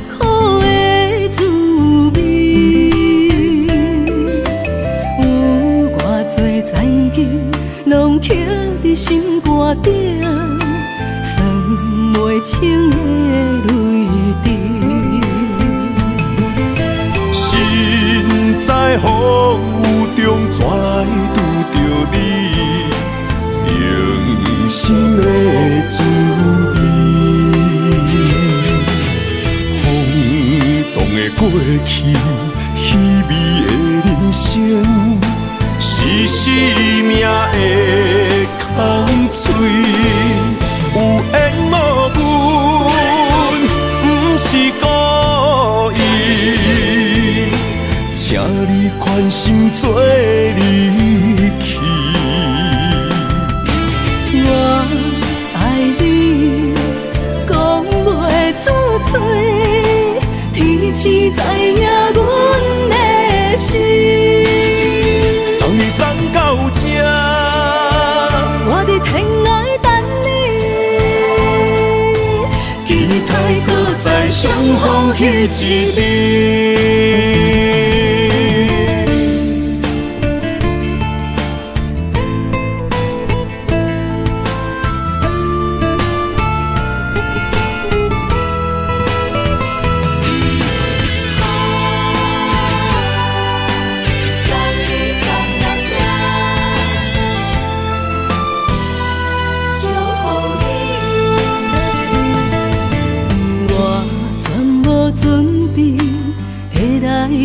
苦的滋味。有偌多残景，拢刻伫心肝顶，算袂清的泪滴。心在风雨中，怎来拄着你？用心的滋味，轰动的过去，稀微的人生，是生命的空嘴，有缘无分，不是故意，请你宽心做离去。我爱你，讲袂出嘴，天赐知影阮的心。送你送到这，我伫天涯等你，期待搁再相逢彼一日。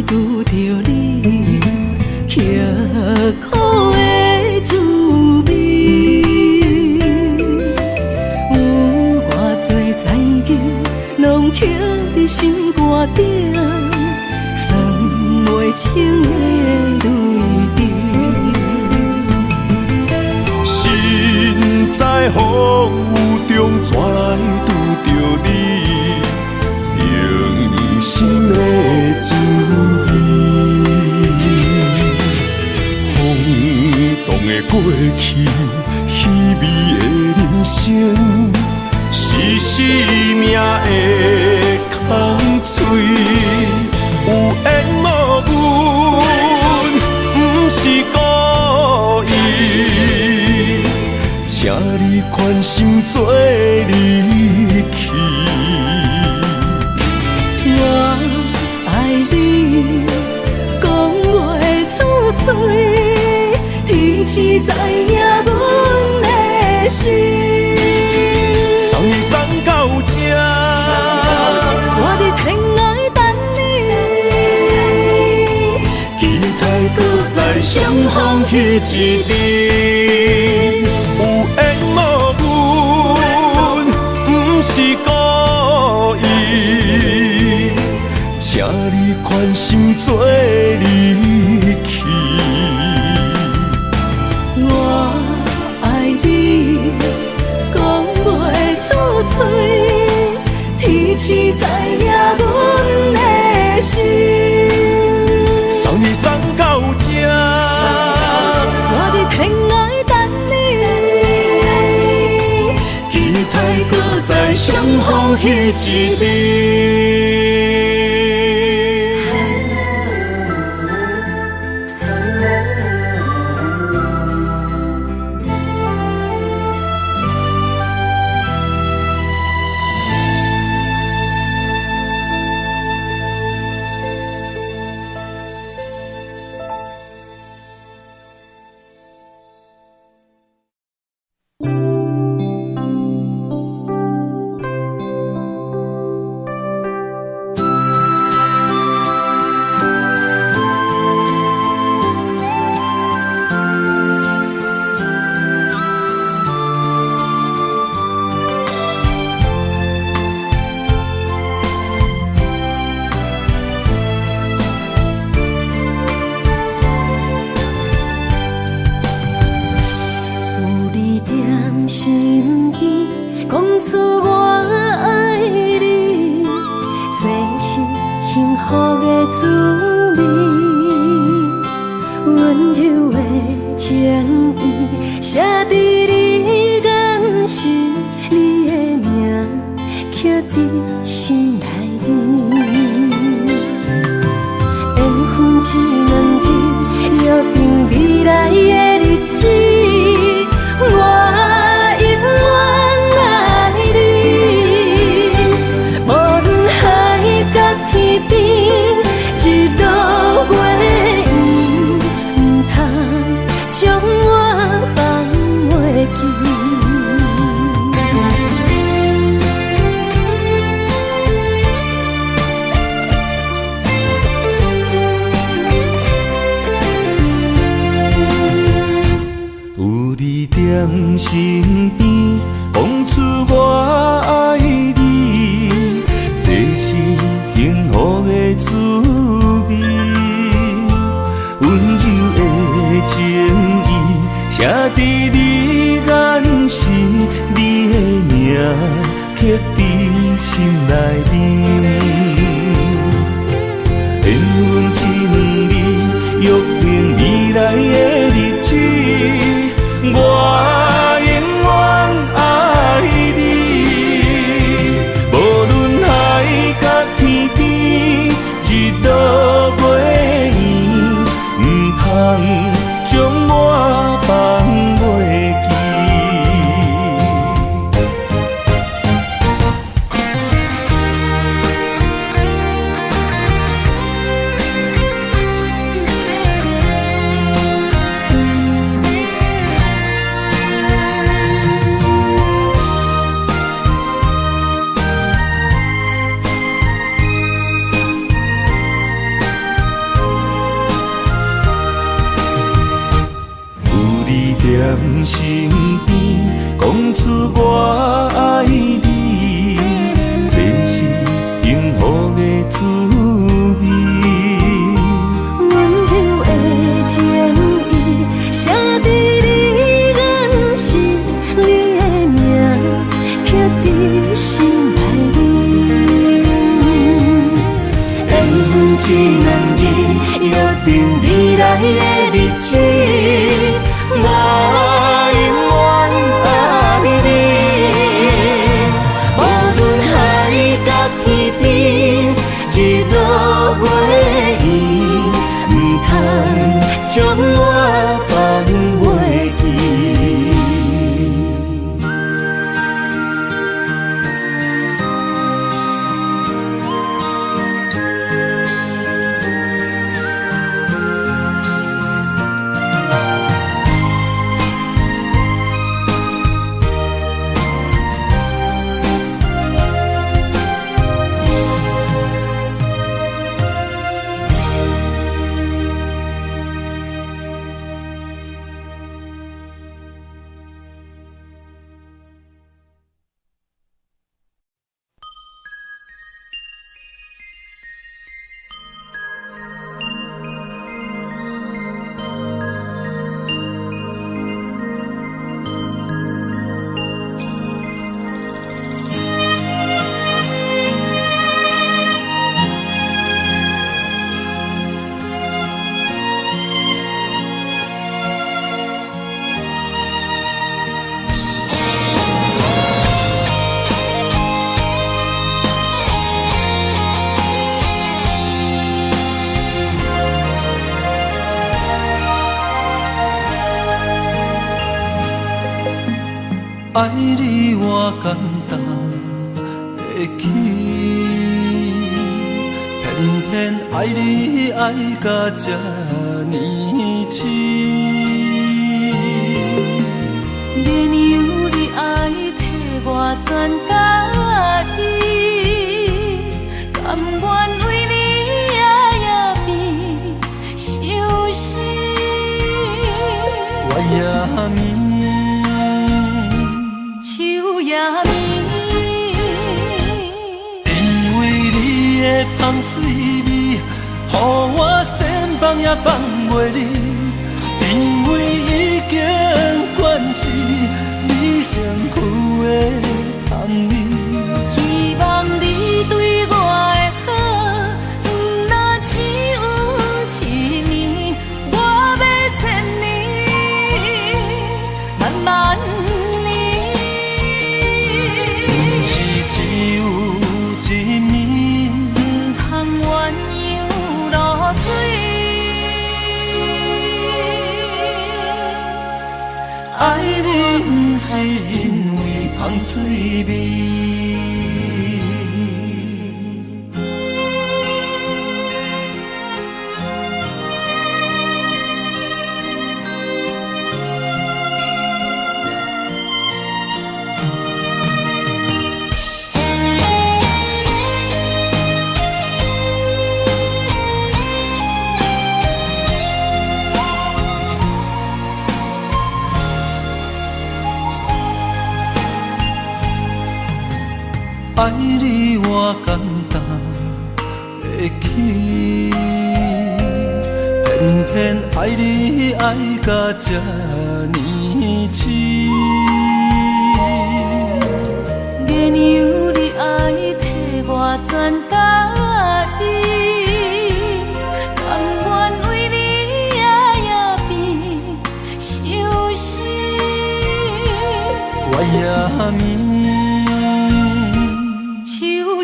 拄着你，刻苦的滋味。有偌多残景，拢刻伫心肝顶，算袂清的泪滴。心在风雨中，怎来拄着你？用心的滋味，轰动的过去，稀微的人生，是生命的空嘴，有缘无分，不是故意，请你宽心做离去。我爱你，讲袂出嘴，天赐知影阮的心。送你送到这，我伫天涯等你，期待搁再相逢彼一日。有缘无分，不是故意，请你宽心做离去。我爱你，讲袂出嘴，天赐知影阮的心。送你送到这，我伫天涯等你，期待搁再相逢彼一日。心内面。心内面。缘分一两字，约定未来的日子，我永远爱你。无论海角天边，日落月圆，唔通将我放袂记。在身边，讲出我爱你，这是幸福的滋味。温柔的情意，写在你眼神，你的名刻在心内面。缘分一两字，约定未来的日子。我永远爱你，无论海角天边，日落月圆，唔通将我放袂记。爱你我简单会起，偏偏爱你爱到这呢深。免由你爱替我全家己，甘愿为你夜夜变伤心。我也眠。因为你的香水味，予我先放也放袂离。因为已经惯是你身躯的香味。希望你对我的好，不若只有一年，我要千年，慢慢。只有一年，唔通鸳鸯落水。爱你不是因为香水味。爱你我简单会起，偏偏爱你爱到这呢深。免由你爱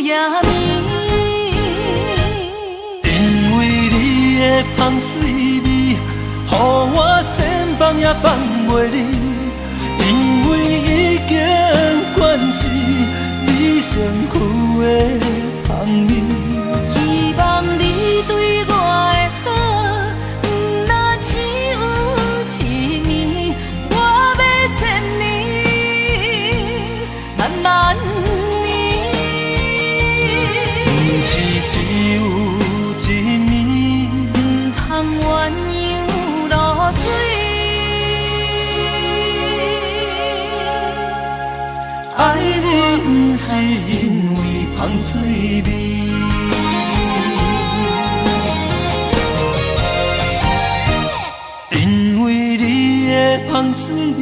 夜暝。因为你的香水味，予我先放也放袂离。因为已经惯是你身躯的香味。希望你对我的好，不那只有一年，我要千年，慢慢年。不是只有一暝，唔通鸳鸯落水。爱你不是因为香水味。因为你的香水味，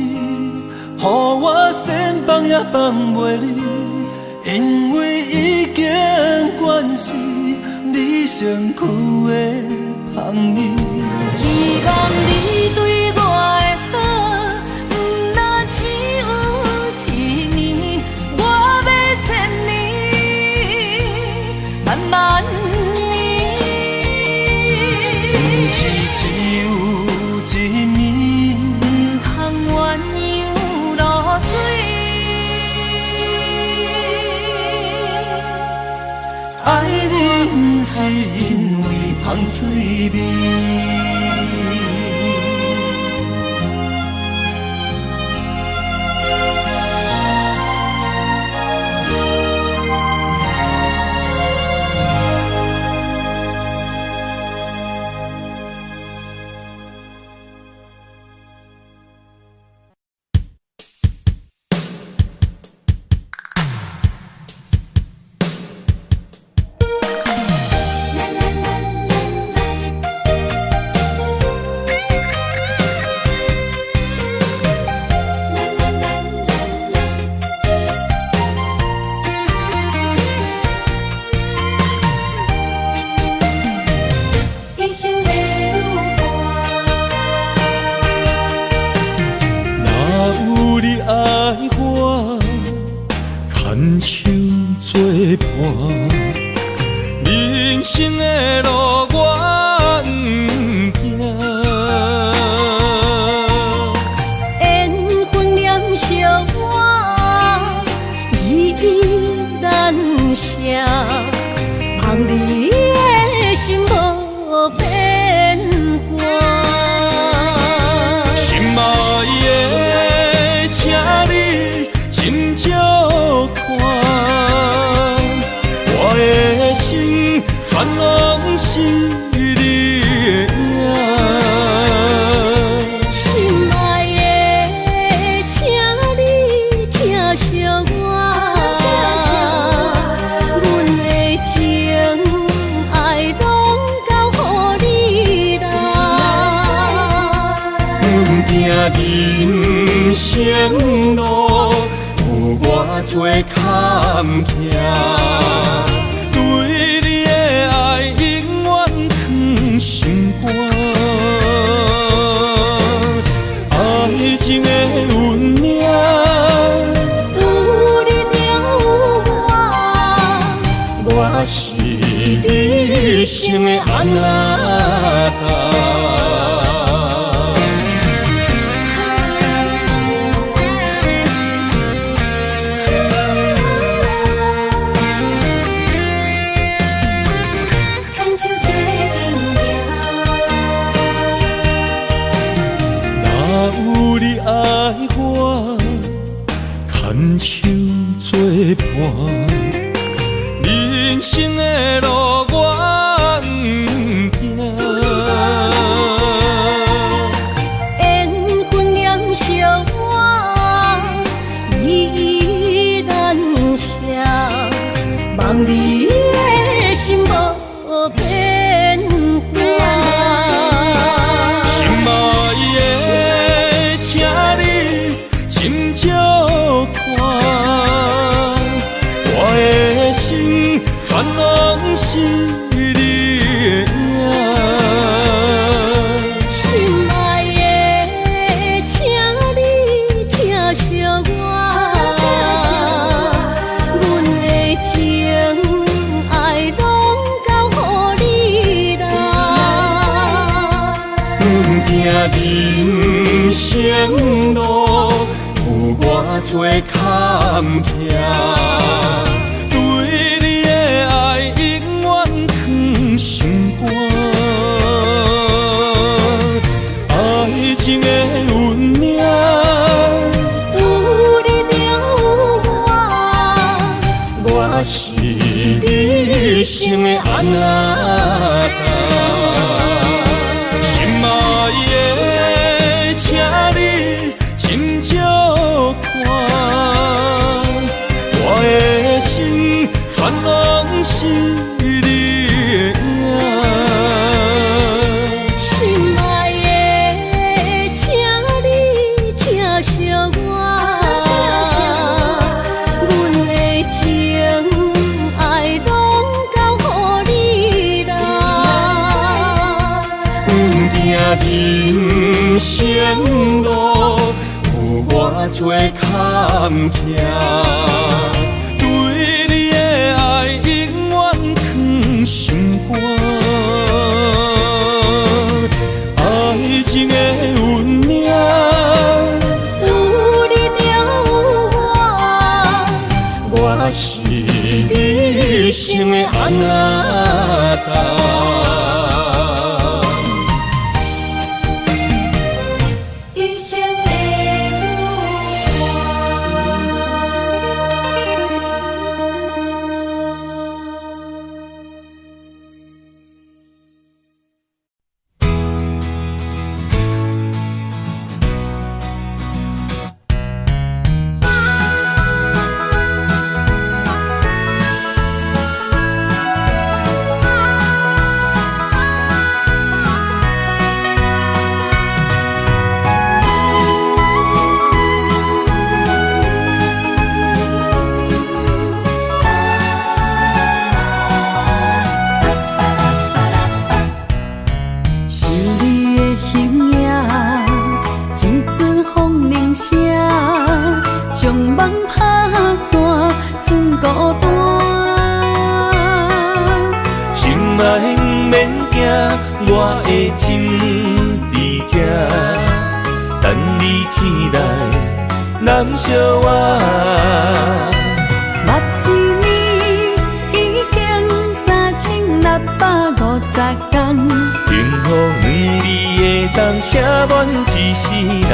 予我先放也放袂离。因为已经惯是你身躯的香味。希望你对我的好，不那只有一年，我要千年，慢慢年。不是只有一暝，唔通鸳鸯落水。爱你不是因为香水味。人生的路我不行，缘分念惜我，依依难舍，望你的心无变卦。心爱的，请你斟酌看。我的心全拢是你的影，心爱的，请你疼惜我，阮的情爱拢交予你啦。行人生路有偌多坎坷。心肝，爱情的运命，有你有我，我是你生的安那达。有你爱我，牵手作伴，人生的路我不行。缘分念惜我，依依难舍，望你的心无变卦。心爱的，请你斟酌看，我的心全拢是你的影。心爱的，请你疼惜我，阮的情人生路有偌多坎坷，对你的爱永远藏心肝。爱情的运命，有你就有我，我是你生的阿那达。心爱的，请你斟酌看，我的心全拢是你的影。心爱的，请你疼惜我，阮的情爱拢交予你啦。人生路有偌多坎坷，对你的爱永远藏心肝。爱情的运命，有你就有我，我是你生的阿那达。一生的想你的形影，一阵风铃声，将梦打散，剩孤单。心爱不免惊，我的心伫这，等你醒来，难相我。目一年已经3650天，幸福两字的当写满一世人。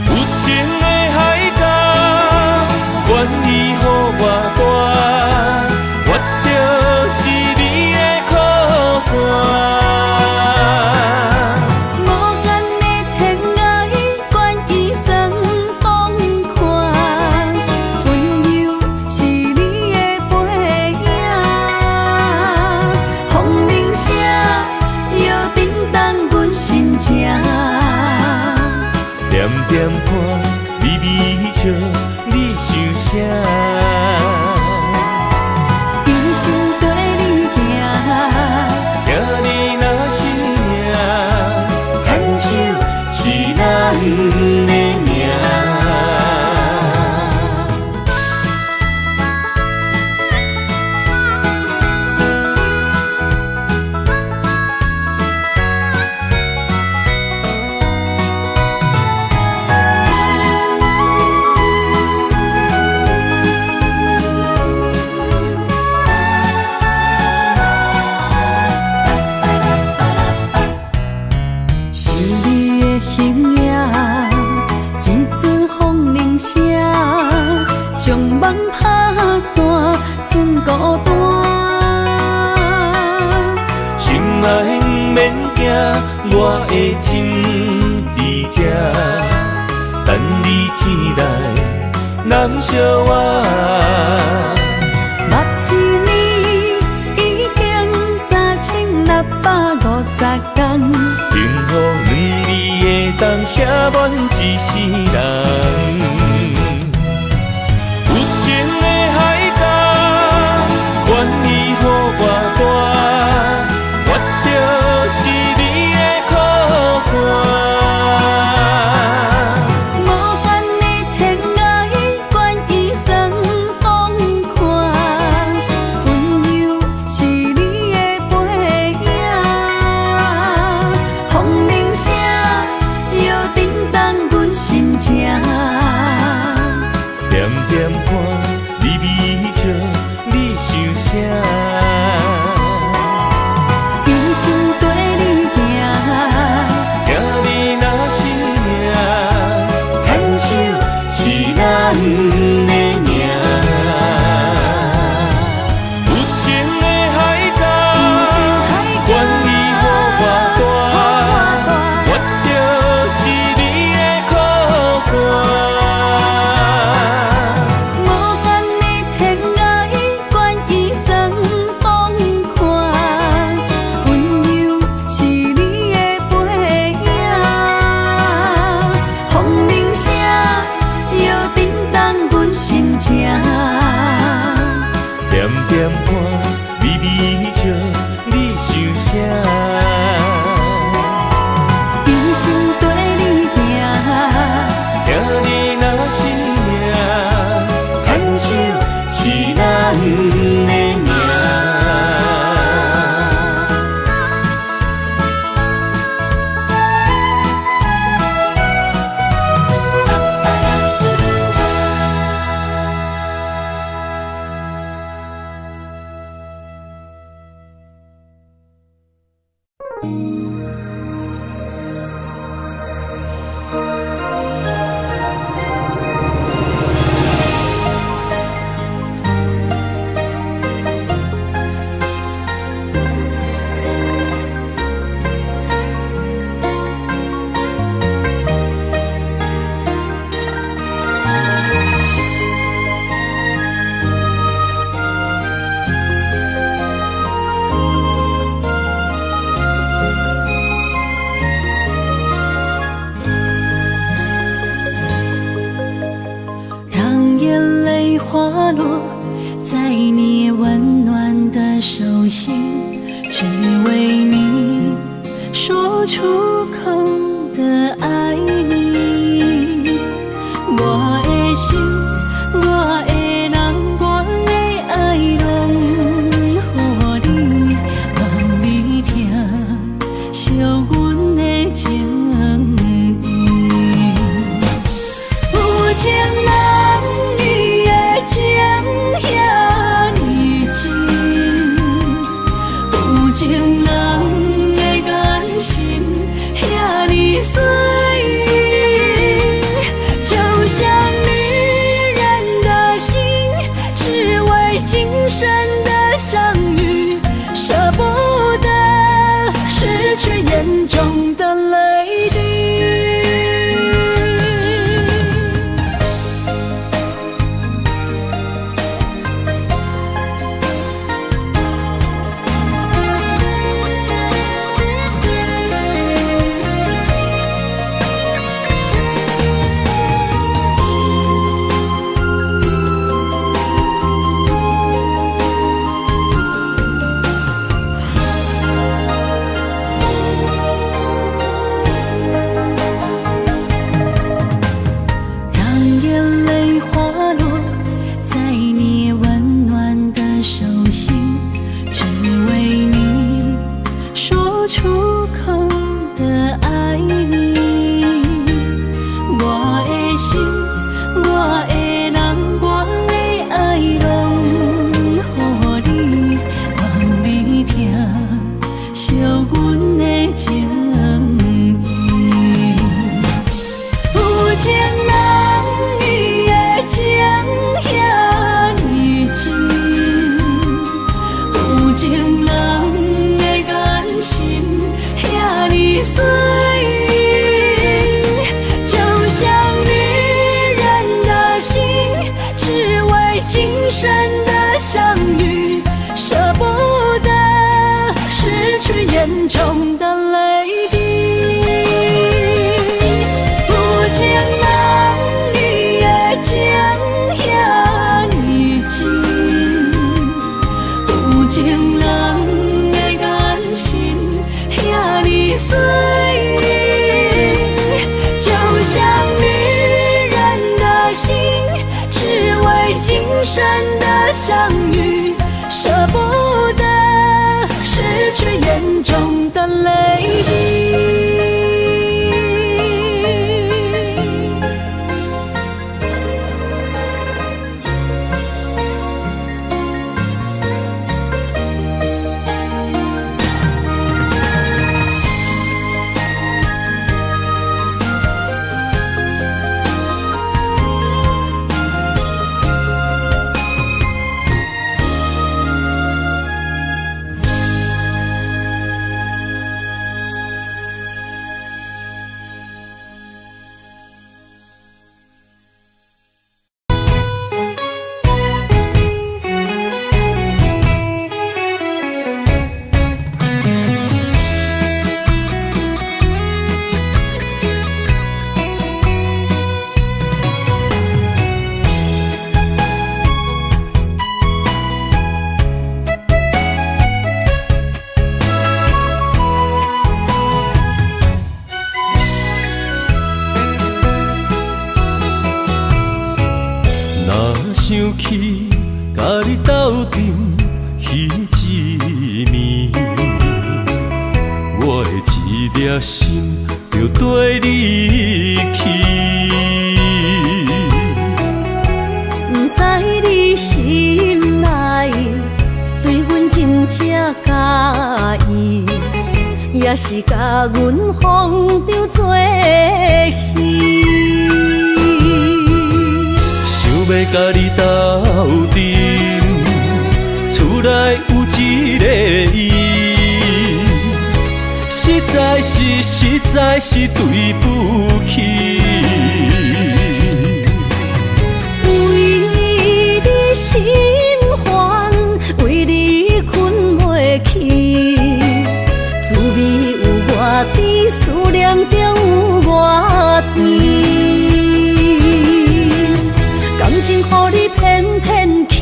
有情的海角，愿意予我大，我就是你的靠山。无间的天涯，愿意算风看，温柔是你的背影。风铃声摇叮当阮心情，点点看，微微笑，你想啥？一生跟你行，行你若是命，牵手是咱的命。想你的形影，一阵风铃声，将梦打散，剩孤单。心爱不免惊，我的心伫这，等你醒来，难相我。目一年已经3650天，幸福两字的当写满一世人。有情的海角，愿意予我大，我就是你的靠山。无间的天涯，愿意算风看，温柔是你的背影。念歌，微微笑，你想啥？一生跟你行，听你若是命，牵手是咱的命。让眼泪滑落在你温暖的手心，只为你说出口的爱你。我的心，我的人，我的爱拢予你，望你听惜阮的情意。有情人你的情遐呢真，有情人的感心遐呢水，就像女人的心，只为今生的相遇，舍不得失去眼中的泪滴。甲你斗阵彼一暝，我的一粒心就跟你去。不知你心内对阮真正介意，也是甲阮放着做戏。想要甲你斗阵，厝内有一个伊，实在是对不起。为你心烦，为你困袂去，滋味有外甜，思念中有外甜。感情予你骗骗去，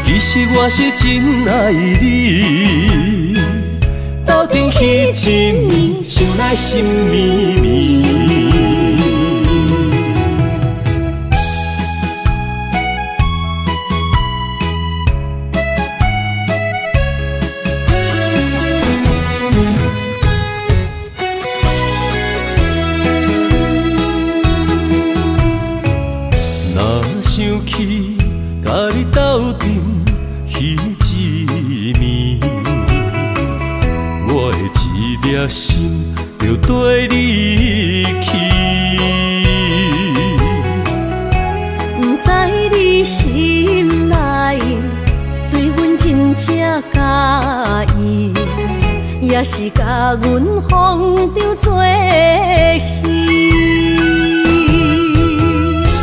其实我是真爱你，斗阵彼一暝，想来心绵绵。若想起甲你斗阵彼一暝，我的一粒心就跟你去。不知你心内对阮真正介意，也是甲阮放着做戏。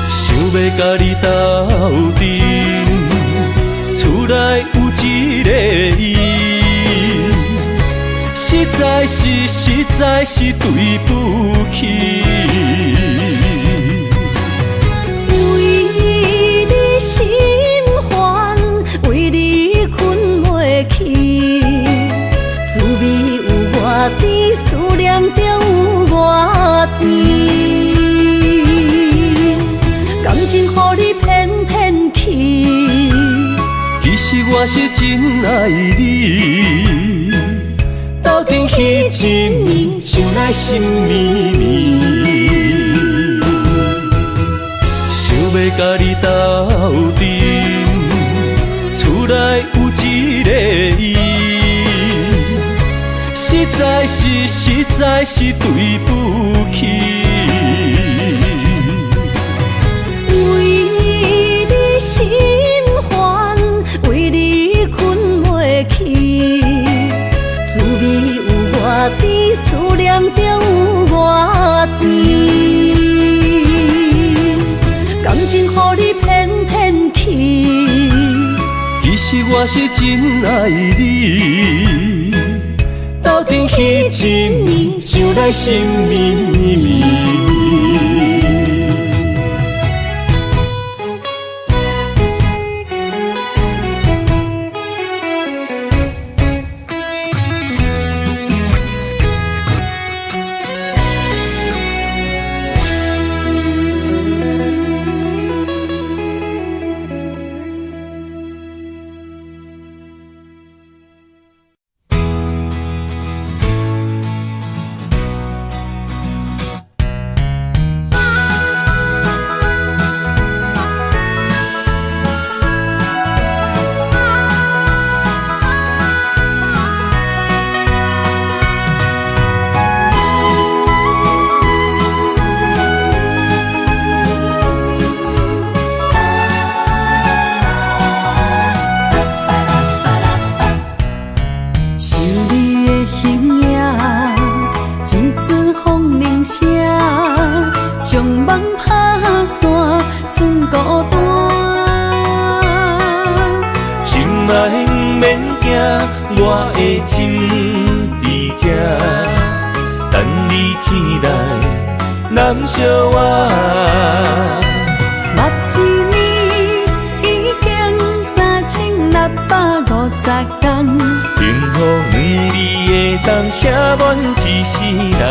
想要甲你斗阵，厝内有一个伊，实在是对不起。为你心烦，为你困袂去，滋味有外甜，思念中有外甜。感情予你骗骗去，其实我是真爱你，斗阵彼一暝，想来心绵绵。想要甲你斗阵，厝内有一个伊，实在是对不起。为你心烦，为你困袂去，滋味有外甜，思念中有外甜。感情予你骗骗去，其实我是真爱你，斗阵彼一暝，想来心绵绵。将梦打散，剩孤单。心爱不免惊，我的心伫这，等你醒来，难相我。目一年已经3650天，幸福两字会当写满一世人。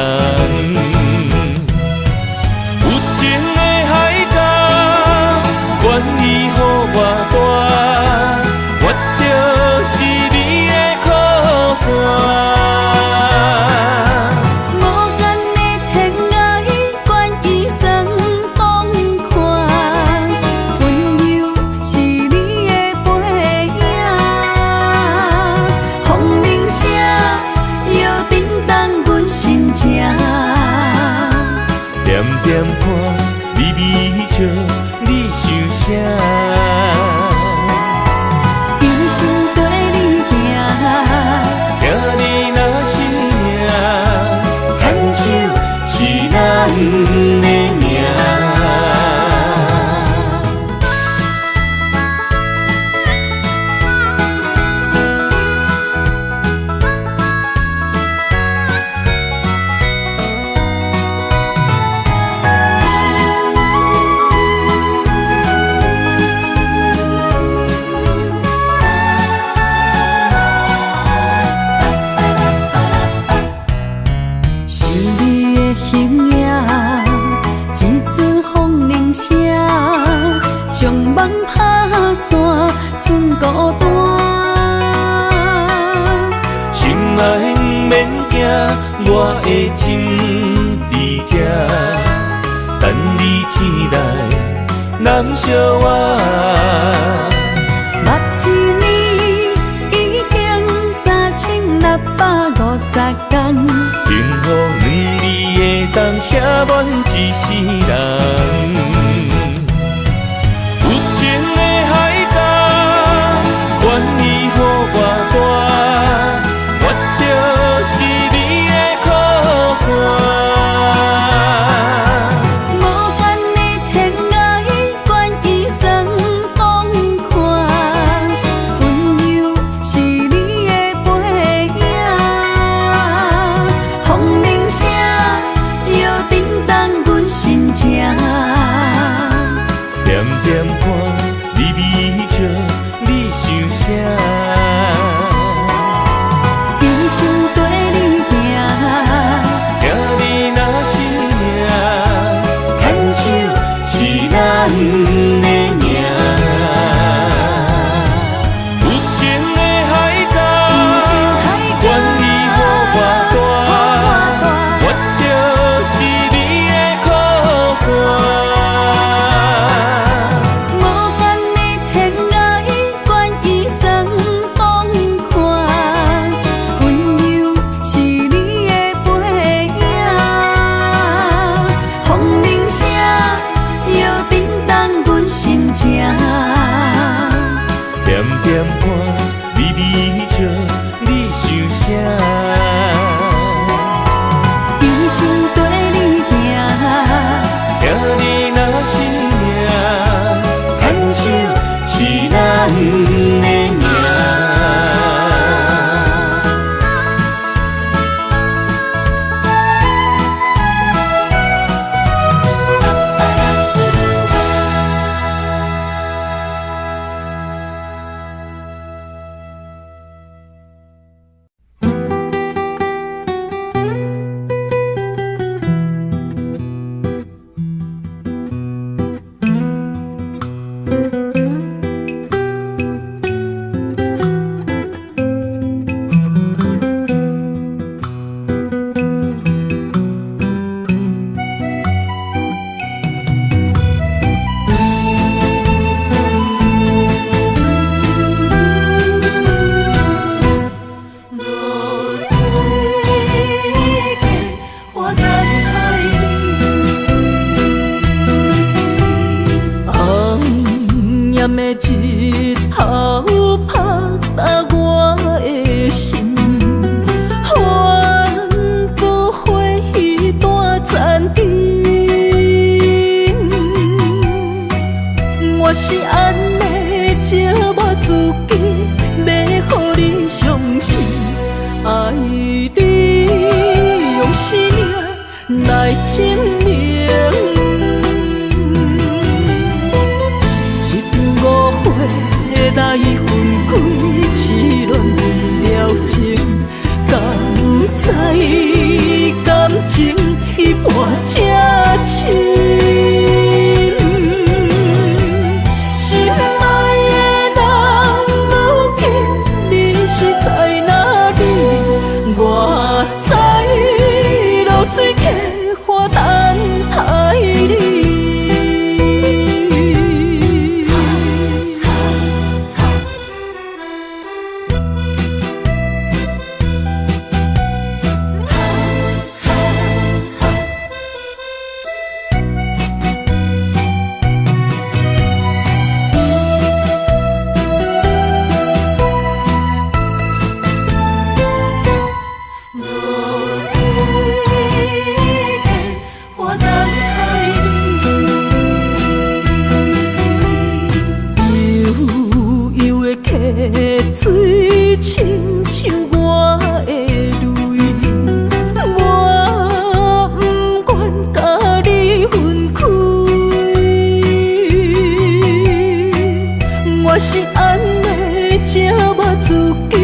有情的海角，愿意予我拍散，剩孤单。心爱不免惊，我的心伫这，等你醒来，难相偎。目一年已经3650天，幸福两字会当写满一世人。有情的海角，愿意予我大，我就是你的靠山。无限的天涯，愿意送风看，温柔是你的背影。风铃声摇叮当阮心情，点点看你微笑，你想啥？一生跟你行，行你若是命，牵手是咱的命。有情的海角，愿意予我大，我就是你的靠山。无限的天涯，愿意送风看，温柔是你的背影。风铃声摇叮当阮心情，点点看你微笑，你想啥？一生跟你行，行你若是命，牵手是咱的命。炎的日头拍打我的心，原不会一段暂停。我是安尼借我自己，要予你相信，爱你用生命来证明。来分开，痴恋为了情，敢知感情彼半才深。心爱的人，如今你是在哪里？我在流水溪花等待你。水亲像我的泪，我不愿甲你分开。我是安尼借我自己，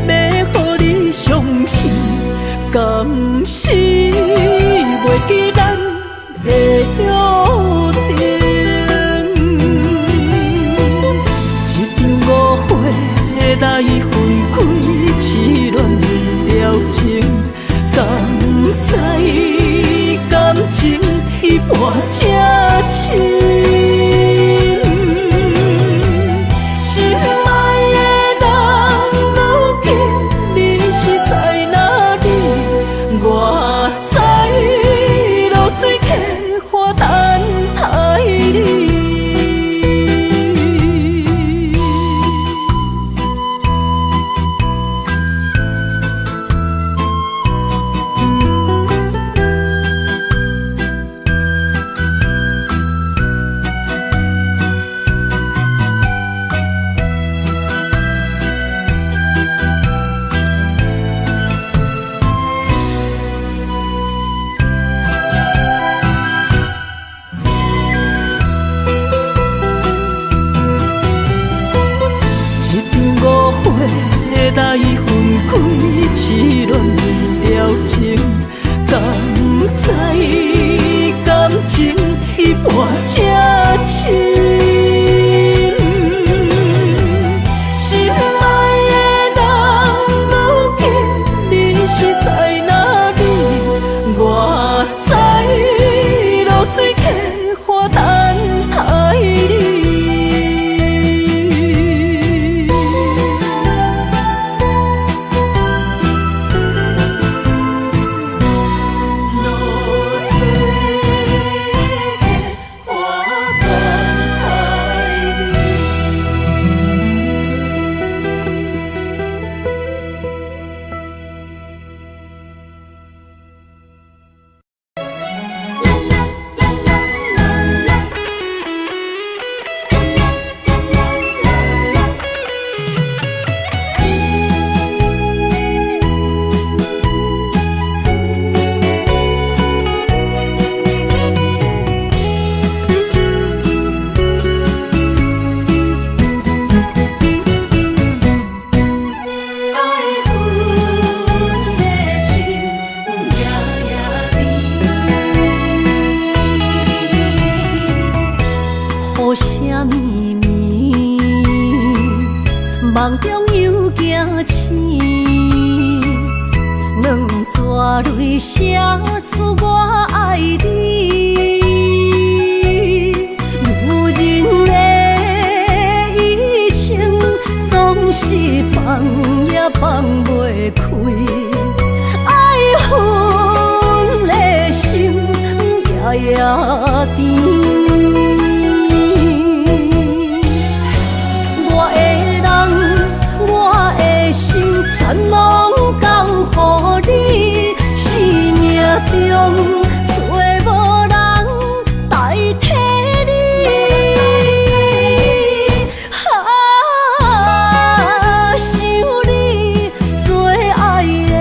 要予你相信，甘是袂记咱的约定。痴恋了情，敢知感情一半才深？心爱的人，如今你是在哪里？我知落水客花等待你。梦中又惊醒，两纸泪写出我爱你。女人的一生总是放也放袂开，爱恨的心夜夜甜。全拢交予你，生命中找无人代替你。想你最爱的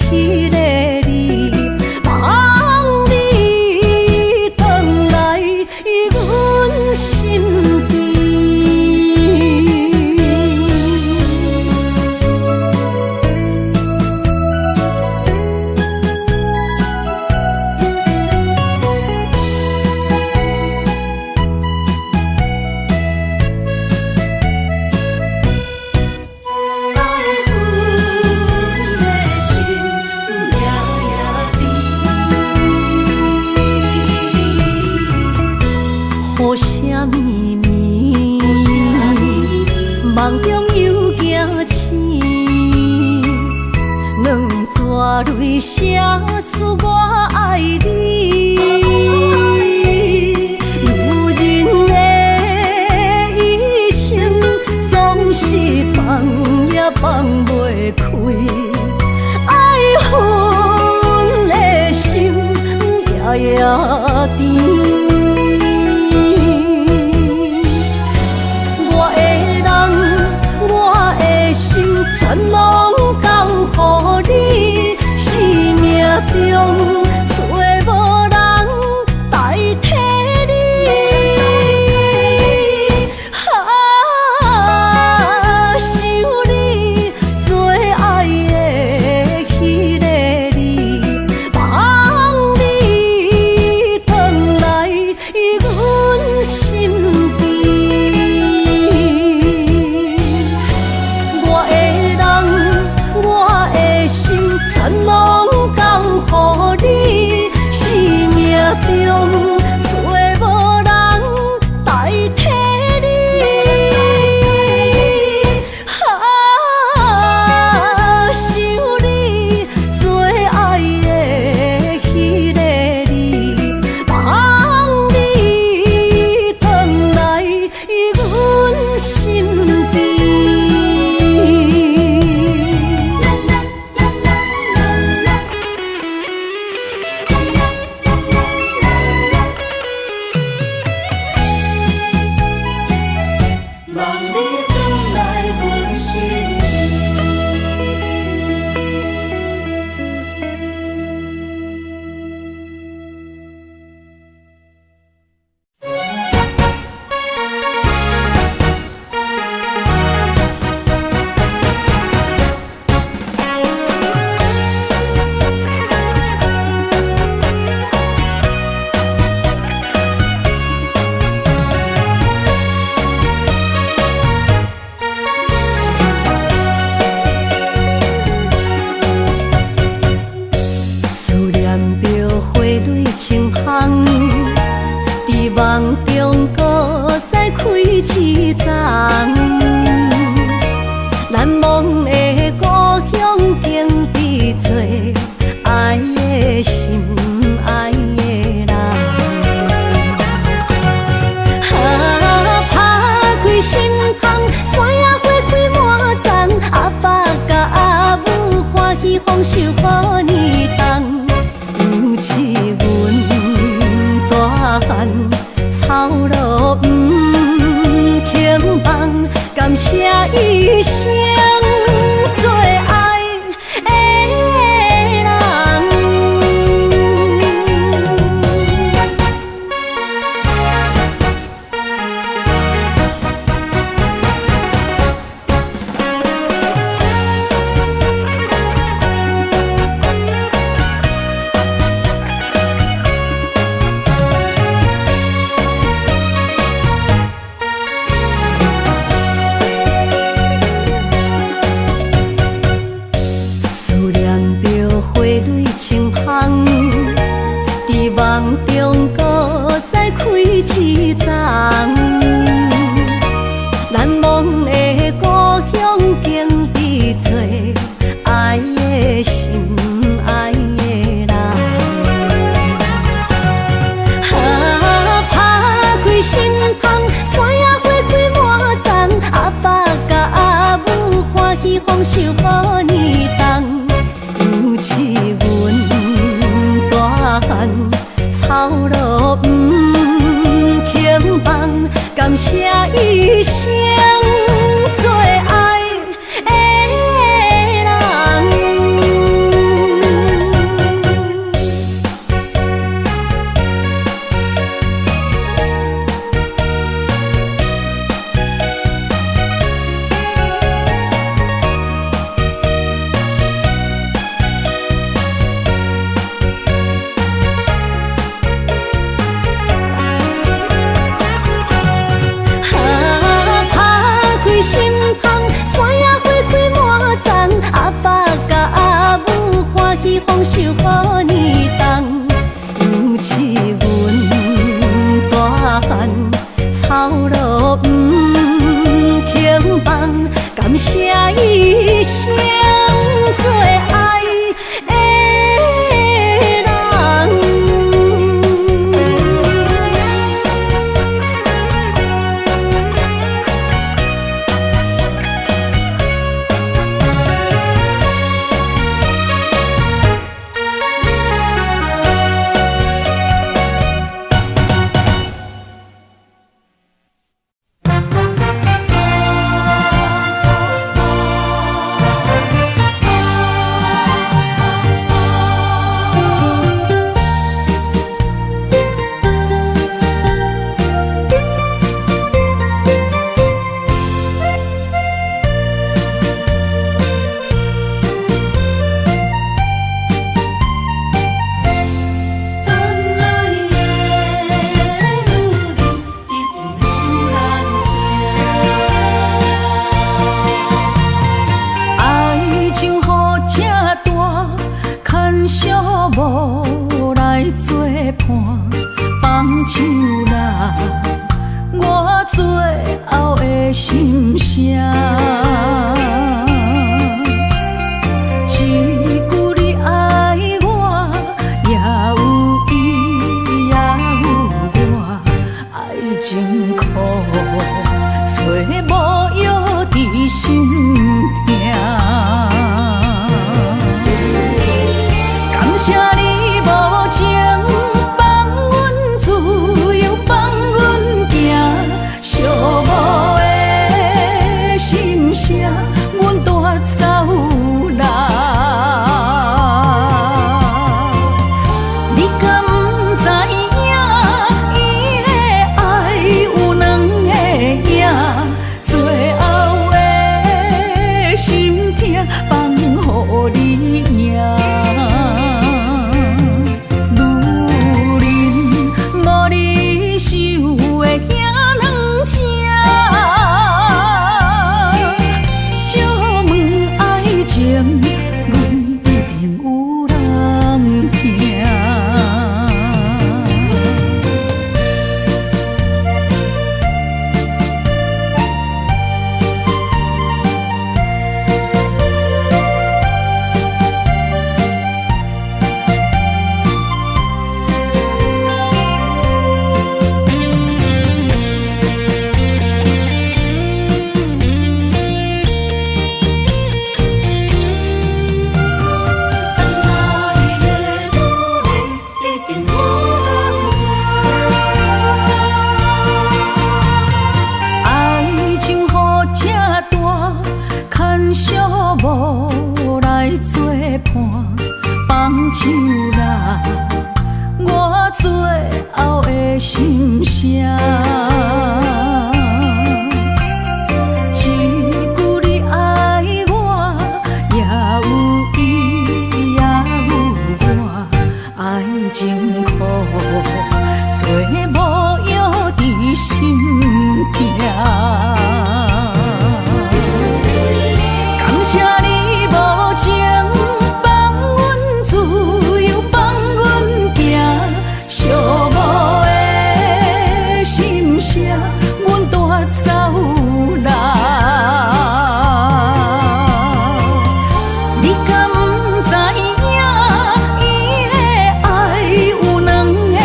迄个你，望你回来阮心边。梦中又惊醒，两纸泪写出我爱你。女人的一生总是放也放袂开，爱恨的心夜夜甜。全拢交予你，生命中找无人代替你。想你最爱的迄个你，望你回来阮心边。全拢交予你，生命中找无人代替你。想你最爱的迄个你，望你回来阮心边。丰收好年冬，尤是阮大汉操劳不轻放，感谢一生做爱的人。梦中搁再开一丛，难忘的故乡经历做爱的心，爱的人。打开心窗，山野花开满丛，阿爸甲阿母欢喜丰收好年冬，尤是阮大汉操劳不轻放，感谢一生做爱的人。心窗，山野花开满丛，阿爸甲阿母欢喜丰收好年冬，尤是阮大汉操劳不轻放，感谢一生做爱的人。无来作伴，放手啦，我最后的心声。一句你爱我，也有伊，也有我，爱情苦，找无药伫心痛。谢你无情，放阮自由，放阮行，寂寞的心声，阮带走啦。你敢不知影，伊的爱有两个影，最后的心。声。一句你爱我，也有伊，也有我，爱情苦，找无药伫心痛。感谢你无情放阮自由，放阮行，寂寞的心声，阮带走人。你敢不知影，伊的爱有两个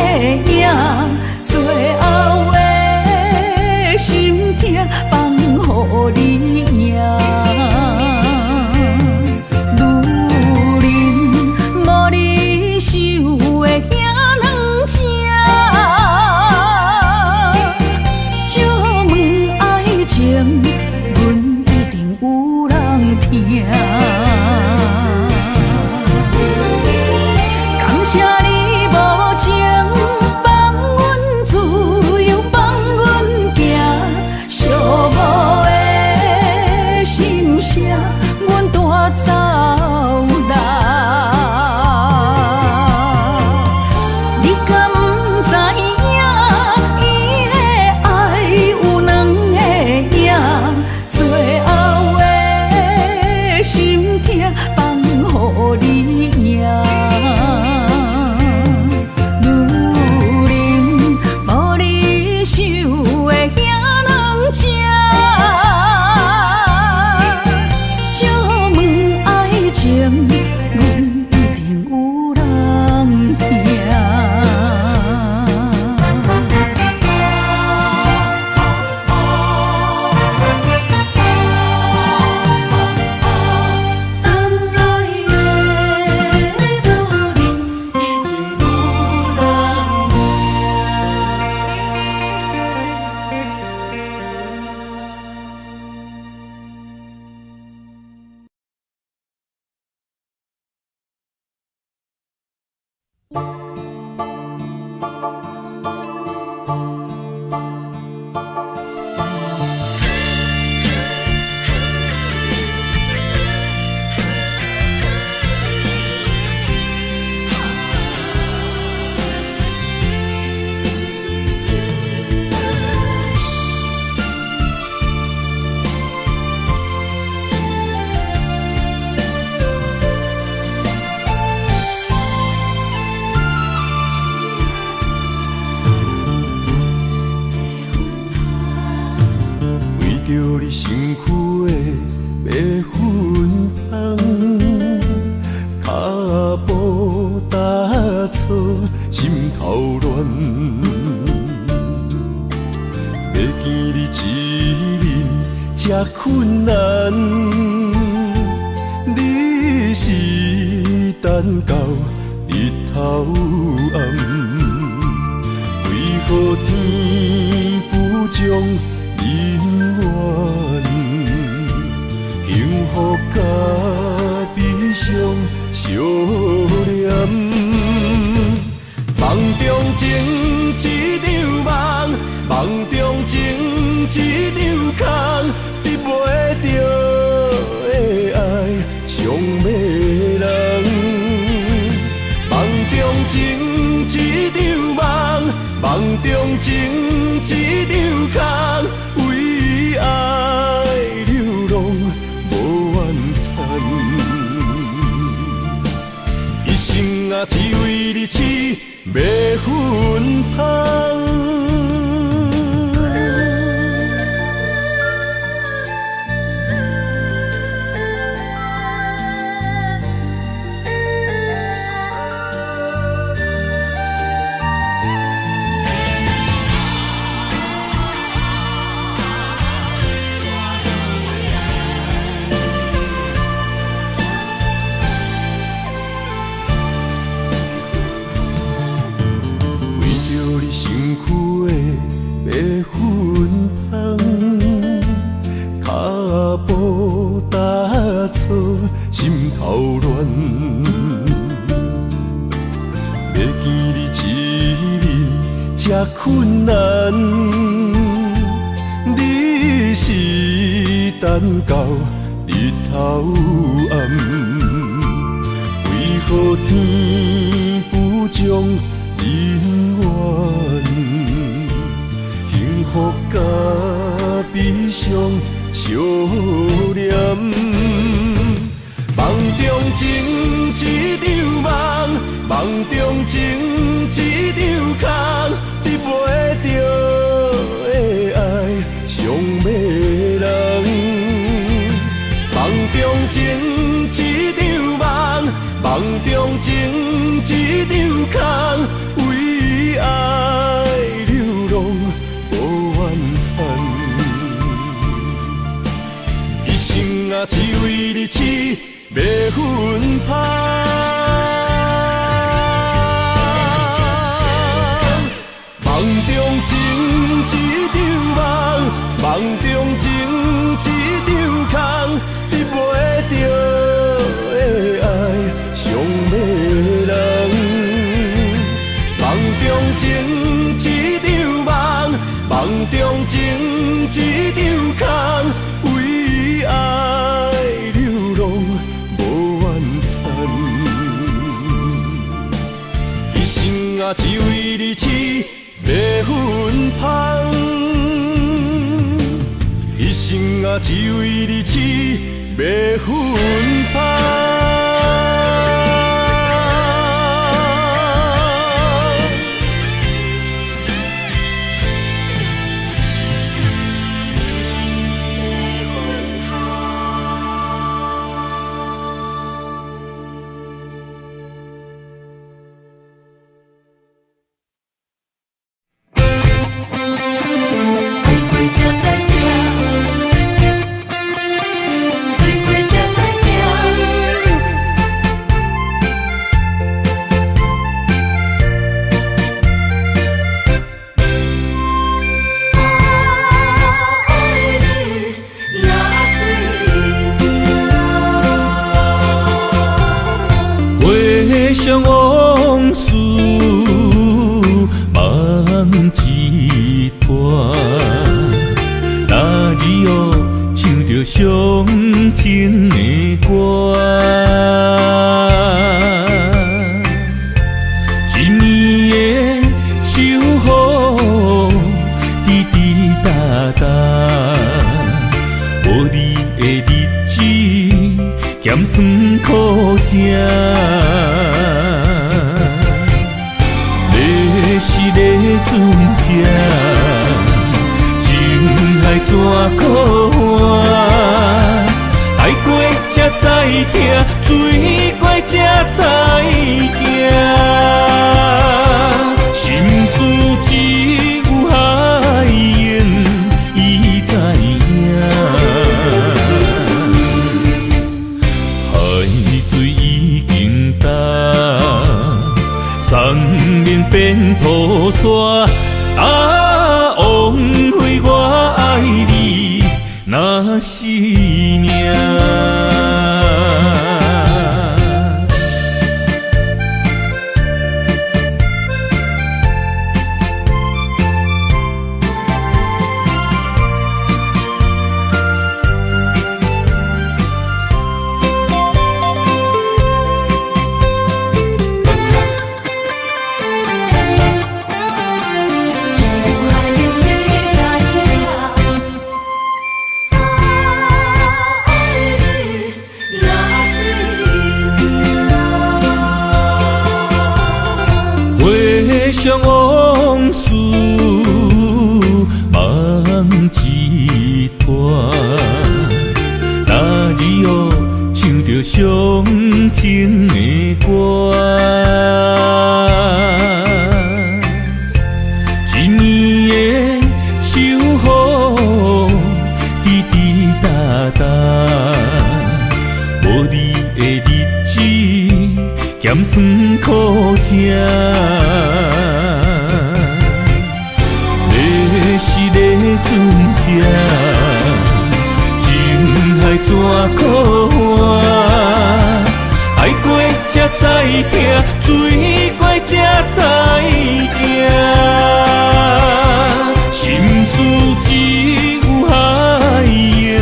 影，最后的心痛放予你赢。感谢你无情放阮自由，放阮行，寂寞的心声，阮带走人。你敢不知影，伊的爱有两个影，最后的心痛放予你赢。女人无你受的遐两只，借问爱情，阮一定有人听。着你身躯的白粉红，脚步踏错，心头乱。要见你一面这困难，你是等到日头暗，为何天不将人怨，幸福甲悲伤相连。梦中情一场梦，梦中情一场空，得袂着的爱上迷人。梦中情一场梦，梦中情一场空，为爱流浪无怨叹，一生啊只为你痴白粉红。心头乱，要见你一面这困难，你是等到日头暗，为何天不将人怨？幸福甲悲伤相连，梦中情一场梦，梦中情一场空，你袂着的爱上迷人。梦中情一场梦，梦中情一场空，为爱流浪无怨叹。一生啊，只为你痴袂分芳。梦中情一场梦，梦中情一场空，你袂着的爱上迷人。梦中情一场梦，梦中情一场空，为爱流浪无怨叹。一生啊，只为你痴袂分芳，一生啊，只为你痴袂分芳。回想往事，梦一段。那日哦，唱着伤情的歌，一暝的秋雨，滴滴答答，无你的日子，咸酸苦涩。是个船只，情海怎可换？爱过才知疼，水过才知行。心事只有海燕伊知影，海水已经干。山面变土沙，啊，枉费我爱你那是命。回想往事，梦一段。那日哦，唱着伤情的歌，一暝的秋雨，滴滴答答，无你的日子，咸酸苦涩。是个船只，情海怎可换？爱过才知疼，水过才知行。心事只有海涌，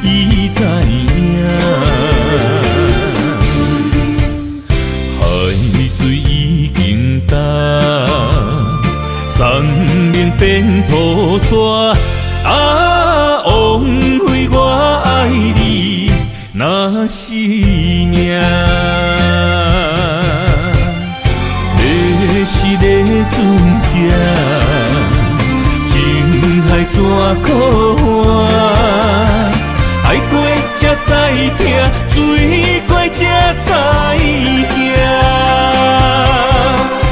伊知影。海水已经干，山明变土沙。啊，枉费我爱你那是命。要是咧船只，情海怎可换？爱过才知疼，水过才知行。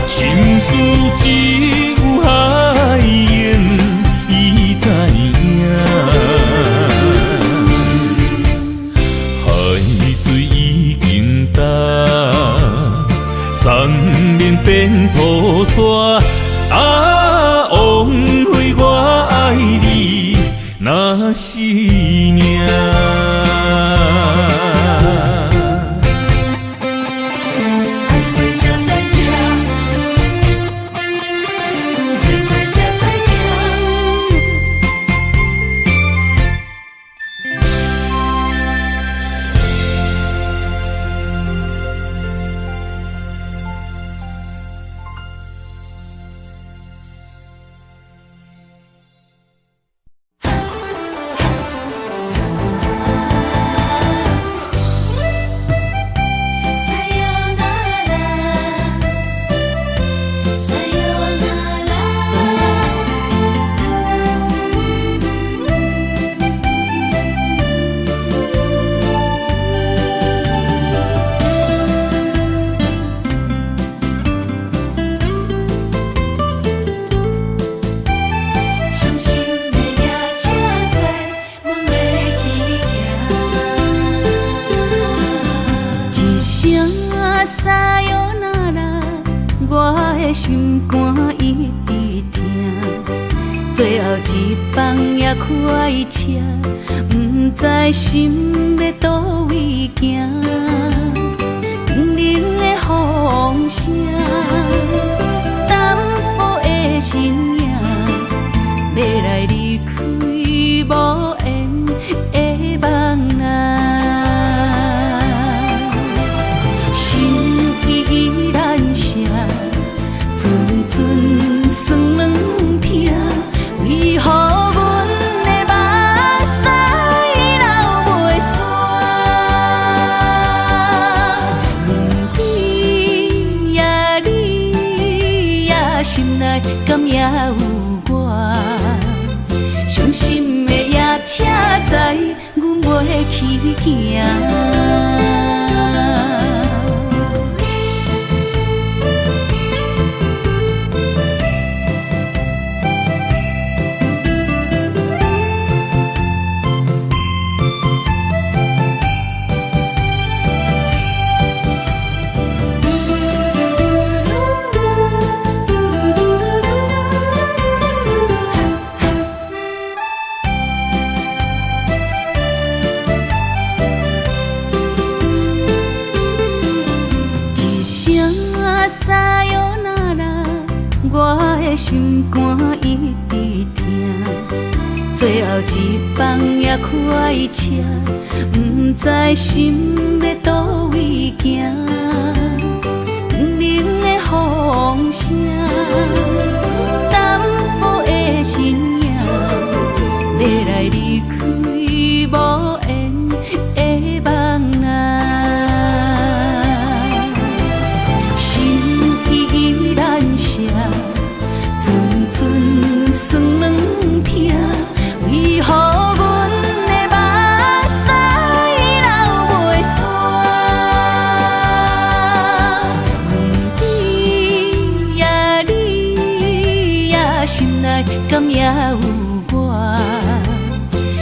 心事只有海涌，伊知影。海水已经干，山明变土沙。啊，枉费我爱你那是命。心肝一直疼，最后一放也开车，不知心要倒位行。冷冷的风声，淡薄的身影，要来离开无缘的梦啊。心依然声。阵酸软疼，为何阮的目屎流袂煞？远比也你也心内敢也有我？伤心的也请知，阮袂去行。心肝一直疼，最后一放也开车，不知心要倒位行。冷冷的风声，淡薄的身影，要来离开无缘的梦啊。心依然声。阵酸软疼，为何阮的目屎流袂煞？远比也你也心内敢也有我？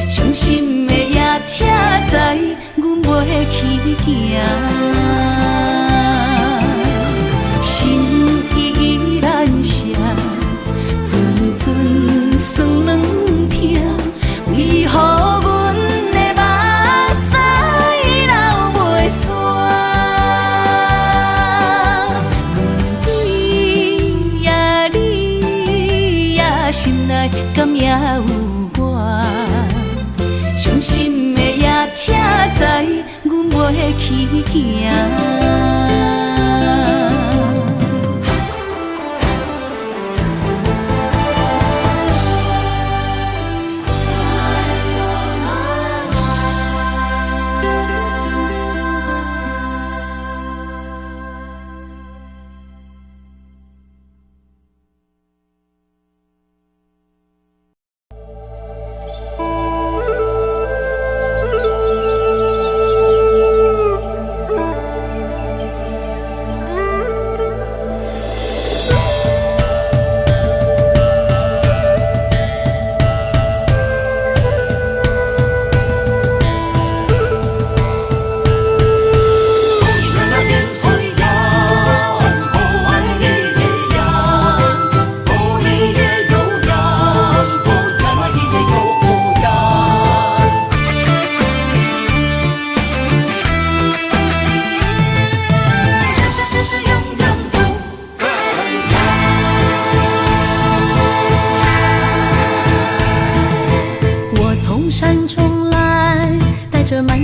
伤心的也请知，阮袂去行。心依然声。阵酸软疼，为何阮的目屎流袂煞？远比也你也心内去行。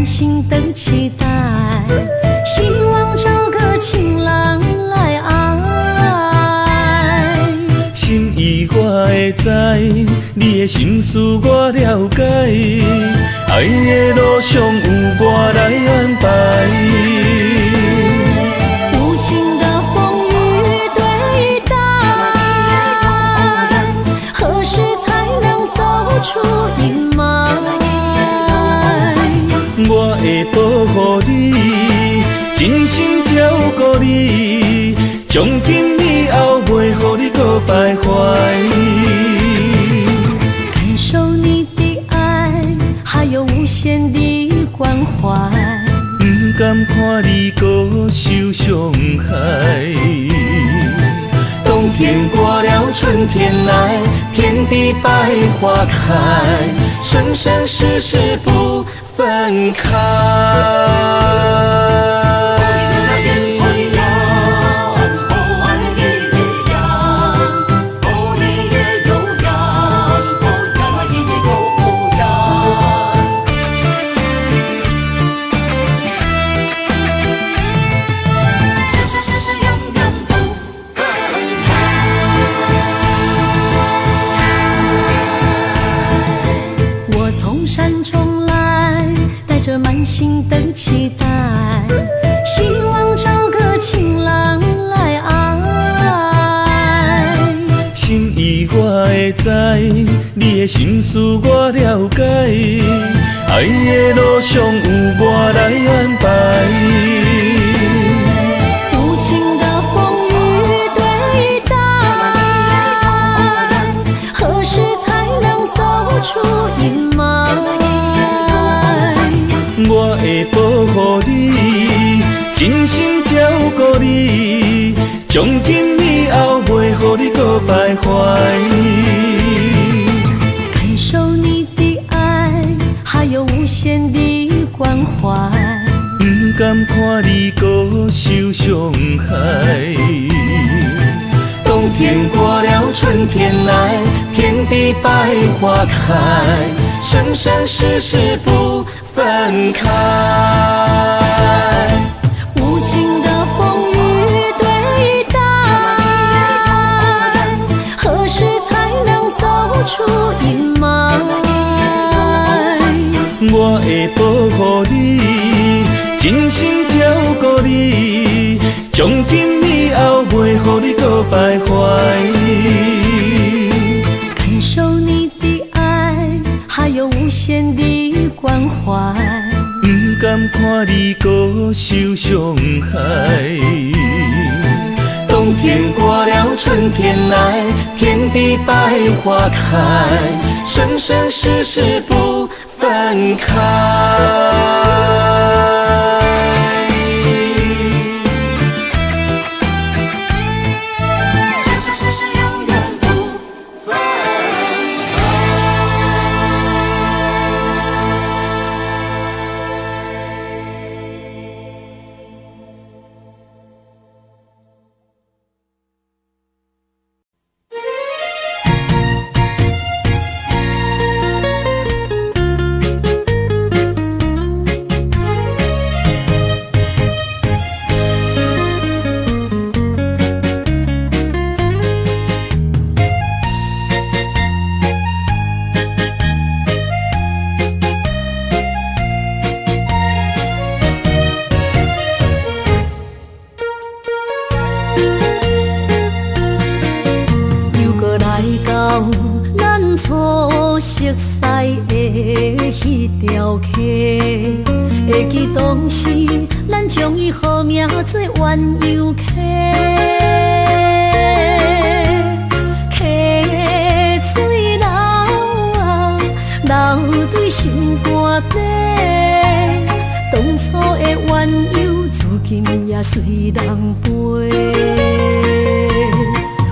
心的期待，希望找个情郎来爱。心意我会知，你的心思我了解，爱的路上有我来安排。无情的风雨对待，何时才能走出阴霾？我会保护你，真心照顾你，从今以后袂予你搁徘徊。感受你的爱，还有无限的关怀。不甘看你搁受伤害。冬天过了，春天来，遍地百花开，生生世世不分开。着满心的期待，希望找个情郎来爱。心意我会知，你的心思我了解，爱的路上有我来安排。无情的风雨对待，何时才能走出阴霾？我会保护你，真心照顾你，从今以后袂予你搁徘徊。感受你的爱，还有无限的关怀。不甘看你搁受伤害。冬天过了，春天来，遍地百花开，生生世世不分开。无情的风雨对待，何时才能走出阴霾？我会保护你，真心照顾你，从今以后袂予你搁徘徊。感受你的爱，还有无限的关怀。不甘看你搁受伤害。冬天过了，春天来，遍地百花开，生生世世不分开。会记当时咱将伊号名做鸳鸯溪，溪水流啊流对心肝底，当初的鸳鸯至今也随人陪。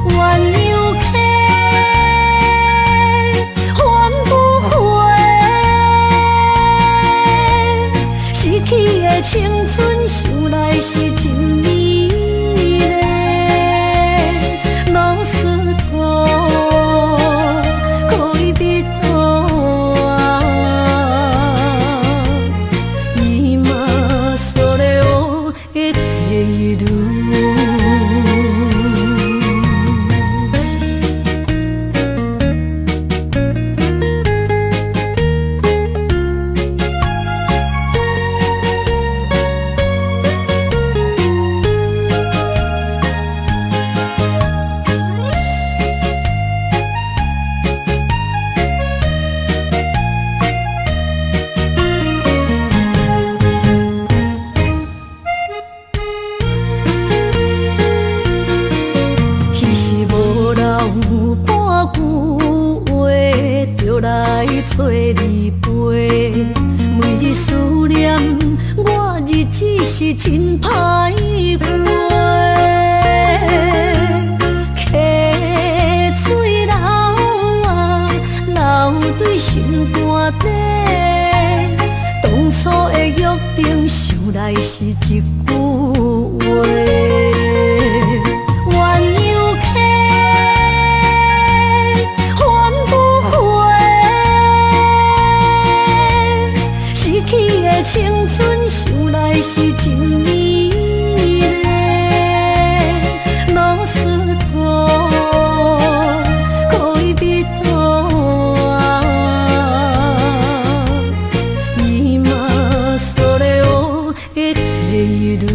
鸳鸯溪翻不回，失去的青春想来是真美丽，老师徒可以比途啊，伊嘛所了的地路。找你陪，每日思念，我日子是真歹过。溪水流啊流对心肝底，当初的约定想来是一句话。青春想来是真美丽，老师徒可以比途啊，伊嘛所了的地路。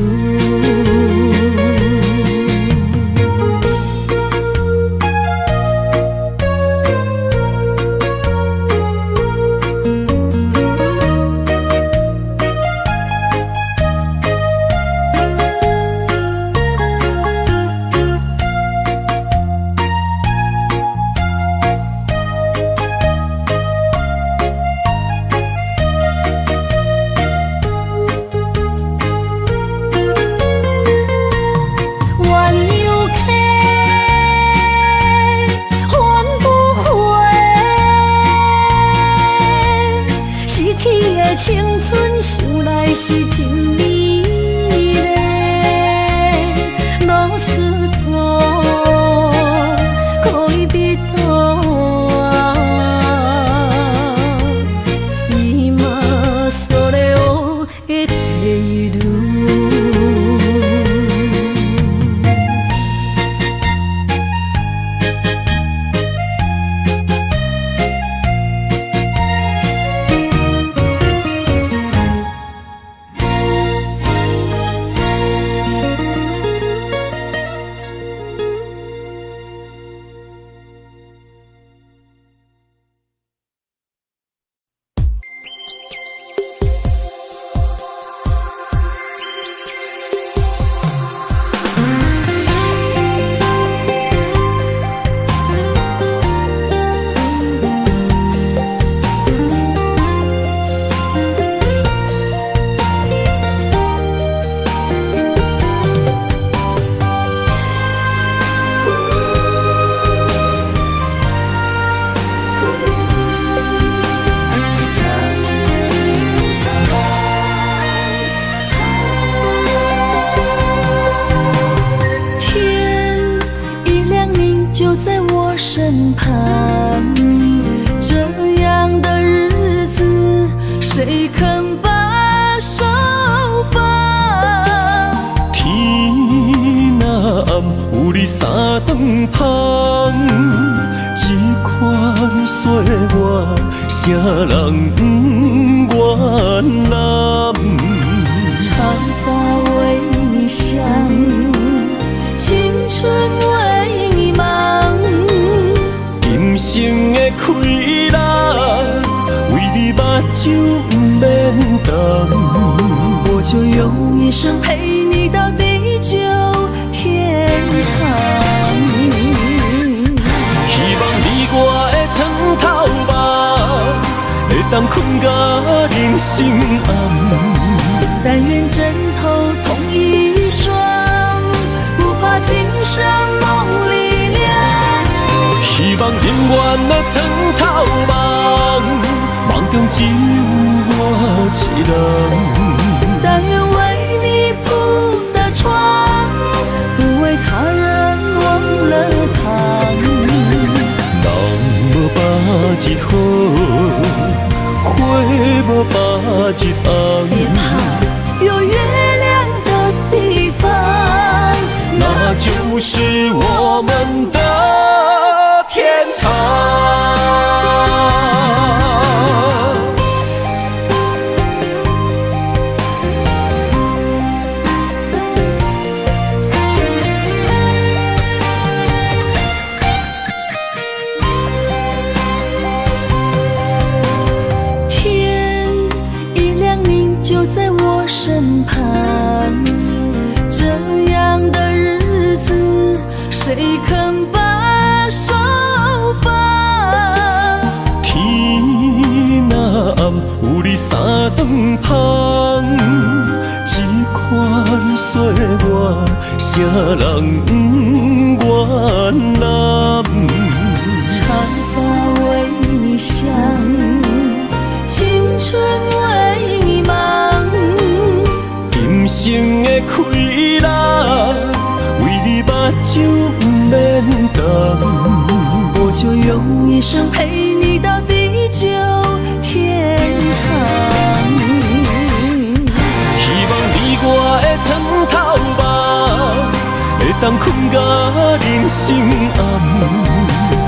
青春想来是真美丽，老师徒可以比途啊，伊嘛所了的地路。身旁，这样的日子谁肯把手放？天若暗，有你三顿香，这款岁月，谁人不愿揽？长发为你香，青春为你忙。今生的快乐，为你目睭不免干。就用一生陪你到地久天长。希望你我的床头梦，会当困甲人心暗。但愿枕头同一双，不怕今生梦里凉。希望永远的床头梦，梦中只有我一人。但愿为你铺的床，不为他人忘了躺。人无百日好，花无百日红。别怕有月亮的地方，那就是我们的天堂。天一亮你就在我身旁，这样的日子谁肯把手放？天若暗，有你三顿香，这款岁月，谁人不愿揽？长发为你香，青春为你忙。今生的快乐，为你目睭不免干。我就用一生陪你到地久天长。希望你我的床头梦，会当困甲人心暗。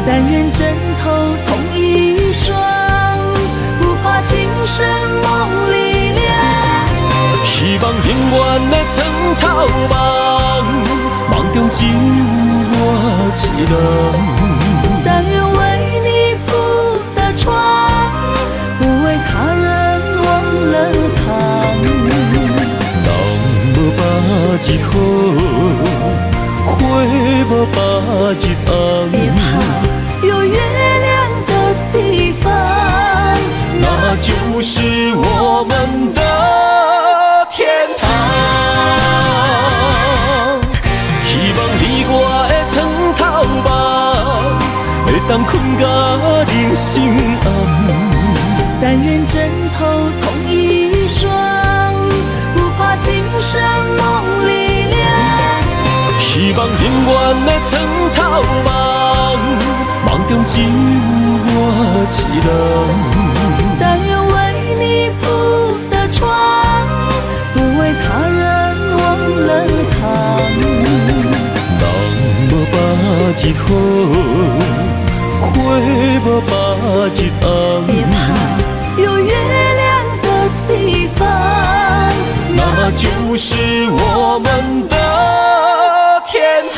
但愿枕头同一双，不怕今生梦里凉。希望永远的床头梦，梦中只有我一人。但愿为你铺的床，不为他人忘了躺。人无百日好，花无百日红。别怕有月亮的地方，那就是我们的天堂。希望你我的床头梦，会当困甲人心暗。但愿枕头同一双，不怕今生梦里凉。希望永远的床头梦，梦中只有我一人。但愿为你铺的床，不为他人忘了躺。人无百日好，花无百日红。别怕有月亮的地方，那就是我们的天堂。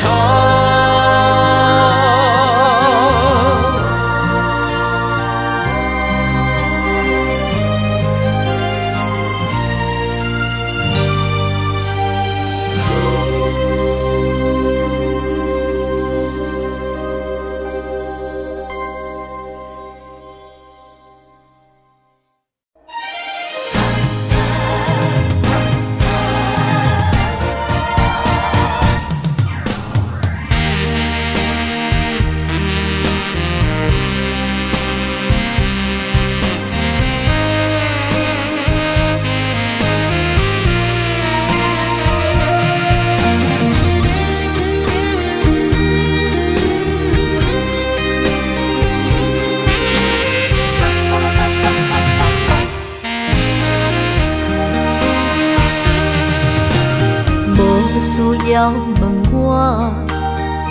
需要问我，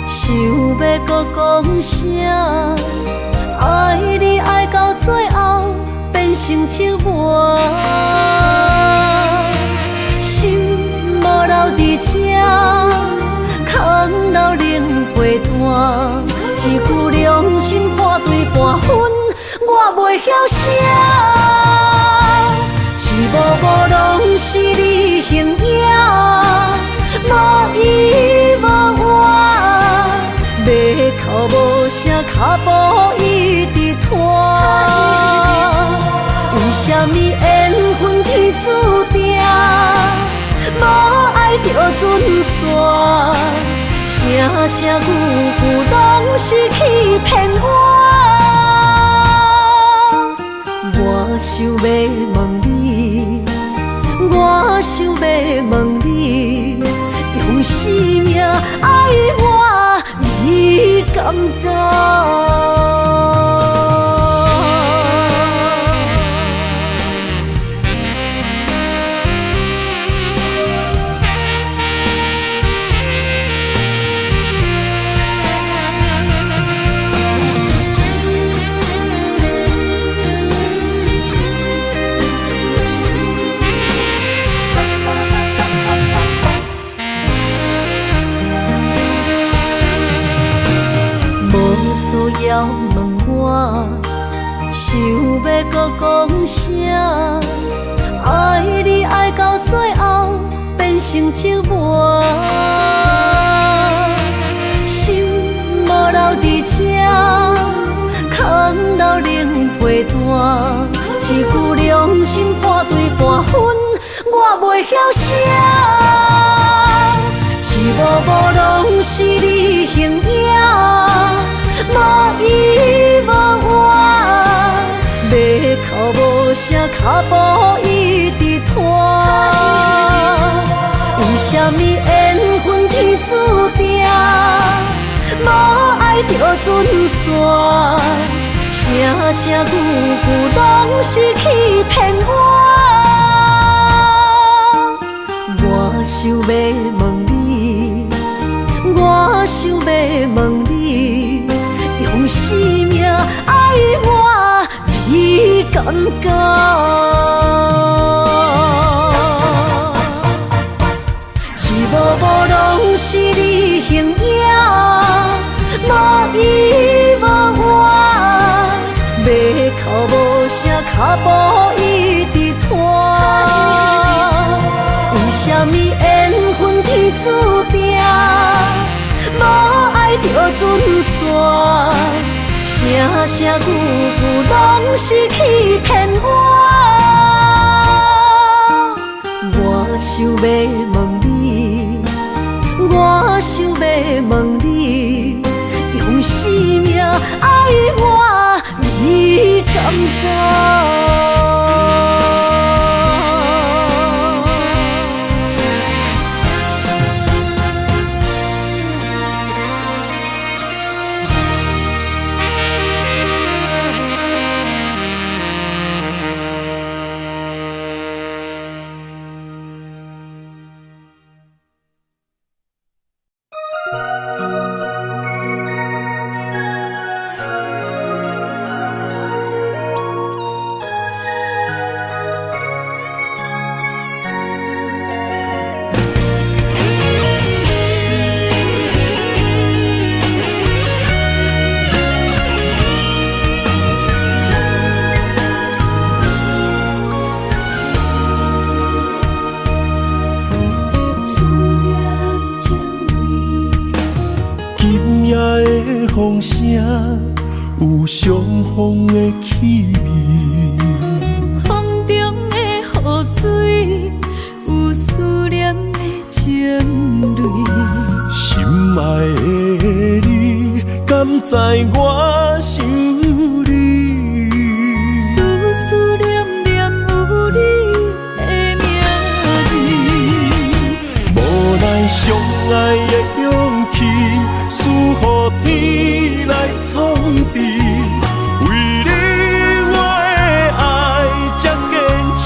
想要搁讲啥？爱你爱到最后变成寂寞，心无留伫这，空留冷陪伴。一句良心破对半分，我袂晓写，一幕幕拢是你。形影，无依无我，袂哭无声，脚步一直拖。为什么缘分天注定，无爱就准线？声声句句拢是欺骗我。我想要问你，我想要问你，用生命爱我，你敢当？要问我，想要搁讲啥？爱你爱到最后变成寂寞，心无留伫这，空留冷陪伴。一句良心半对半分，我袂晓写。一幕幕拢是你形影。无依无我，袂哭无声，脚步一直拖。为什么缘分天注定，无爱就准线？声声句句拢是欺骗我。我想要问你，我想要问你。用生命爱我，你敢讲？一幕幕拢是你形影，无依无我，袂哭无声，脚步一直拖。为什么缘分天注定，无爱就准线？声声句句拢是欺骗我。我想要问你，我想要问你，用生命爱我，你敢当？风声有相逢的气味，风中的雨水有思念的情泪。心爱的你，敢知我想你？思思念念有你的名字，无奈相爱的勇气，输予天来创治。为你我的爱才坚持。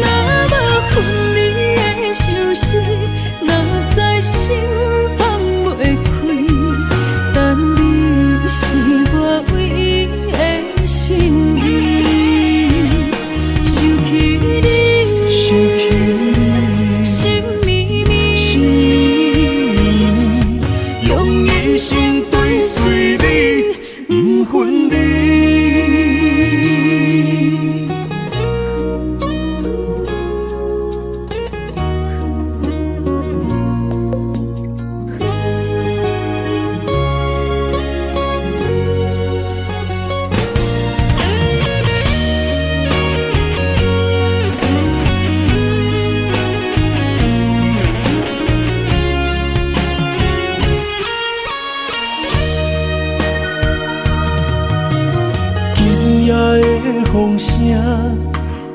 若无分离的相思，哪知心放袂开。但你是我唯一的心意，想起你，心绵绵。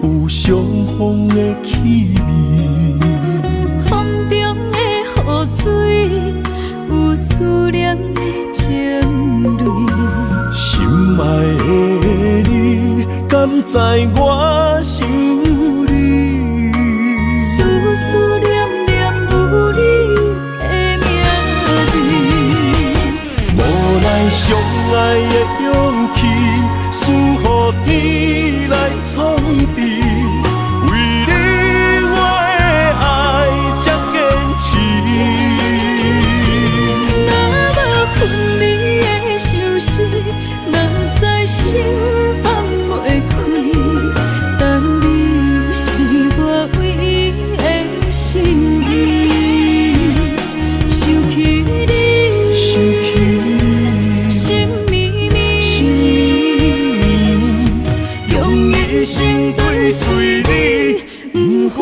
有相逢的气味。风中的雨水，有思念的情泪。心爱的你，敢知我想你？思思念念有你的名字。无奈相爱的勇气，输予天来创治。为你我的爱才坚持。若无分离的相思，哪知心放袂开。但你是我唯一的心意，想起你，心绵绵，用一生追随你，不分